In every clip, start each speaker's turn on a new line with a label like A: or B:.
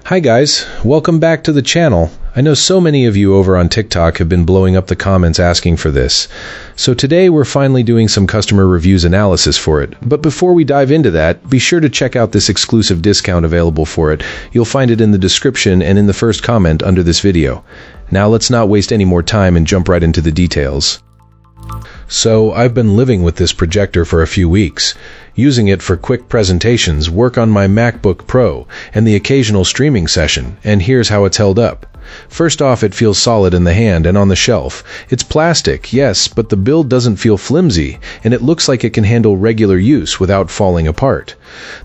A: Hi guys, welcome back to the channel. I know so many of you over on TikTok have been blowing up the comments asking for this. So today we're finally doing some customer reviews analysis for it. But before we dive into that, be sure to check out this exclusive discount available for it. You'll find it in the description and in the first comment under this video. Now let's not waste any more time and jump right into the details. So I've been living with this projector for a few weeks, using it for quick presentations, work on my MacBook Pro, and the occasional streaming session, and here's how it's held up. First off, it feels solid in the hand and on the shelf. It's plastic, yes, but the build doesn't feel flimsy, and it looks like it can handle regular use without falling apart.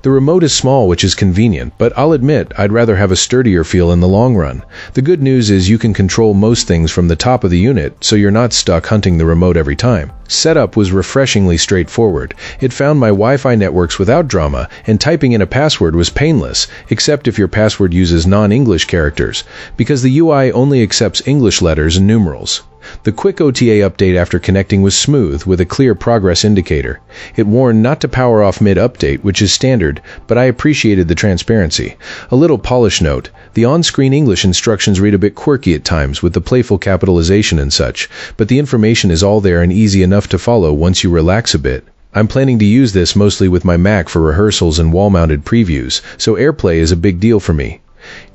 A: The remote is small, which is convenient, but I'll admit I'd rather have a sturdier feel in the long run. The good news is you can control most things from the top of the unit, so you're not stuck hunting the remote every time. Setup was refreshingly straightforward. It found my Wi-Fi networks without drama, and typing in a password was painless, except if your password uses non-English characters, because the UI only accepts English letters and numerals. The quick OTA update after connecting was smooth, with a clear progress indicator. It warned not to power off mid-update, which is standard, but I appreciated the transparency. A little polish note, the on-screen English instructions read a bit quirky at times with the playful capitalization and such, but the information is all there and easy enough to follow once you relax a bit. I'm planning to use this mostly with my Mac for rehearsals and wall-mounted previews, so AirPlay is a big deal for me.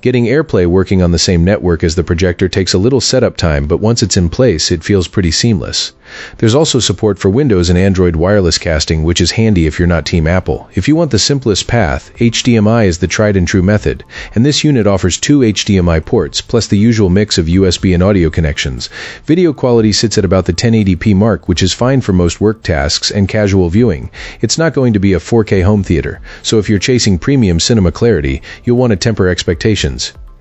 A: Getting AirPlay working on the same network as the projector takes a little setup time, but once it's in place, it feels pretty seamless. There's also support for Windows and Android wireless casting, which is handy if you're not Team Apple. If you want the simplest path, HDMI is the tried and true method, and this unit offers 2 HDMI ports, plus the usual mix of USB and audio connections. Video quality sits at about the 1080p mark, which is fine for most work tasks and casual viewing. It's not going to be a 4K home theater, so if you're chasing premium cinema clarity, you'll want to temper expectations.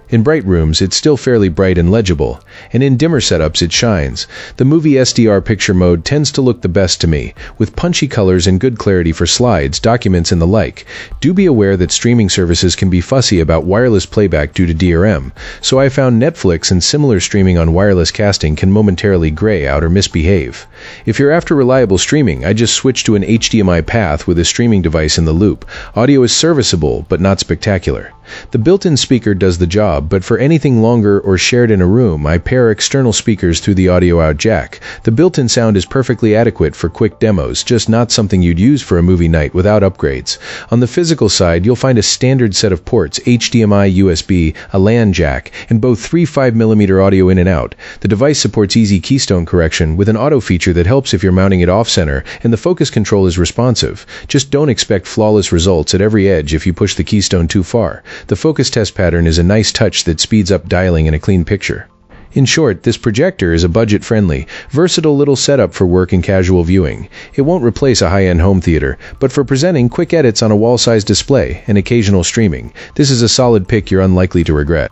A: In bright rooms, it's still fairly bright and legible, and in dimmer setups it shines. The movie SDR picture mode tends to look the best to me, with punchy colors and good clarity for slides, documents, and the like. Do be aware that streaming services can be fussy about wireless playback due to DRM, so I found Netflix and similar streaming on wireless casting can momentarily gray out or misbehave. If you're after reliable streaming, I just switch to an HDMI path with a streaming device in the loop. Audio is serviceable, but not spectacular. The built-in speaker does the job, but for anything longer or shared in a room, I pair external speakers through the audio out jack. The built-in sound is perfectly adequate for quick demos, just not something you'd use for a movie night without upgrades. On the physical side, you'll find a standard set of ports, HDMI, USB, a LAN jack, and both 3 5mm audio in and out. The device supports easy keystone correction with an auto feature that helps if you're mounting it off-center, and the focus control is responsive. Just don't expect flawless results at every edge if you push the keystone too far. The focus test pattern is a nice touch that speeds up dialing in a clean picture. In short, this projector is a budget-friendly, versatile little setup for work and casual viewing. It won't replace a high-end home theater, but for presenting quick edits on a wall-sized display and occasional streaming, this is a solid pick you're unlikely to regret.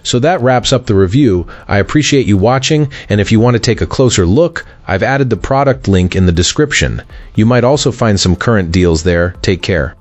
A: So that wraps up the review. I appreciate you watching, and if you want to take a closer look, I've added the product link in the description. You might also find some current deals there. Take care.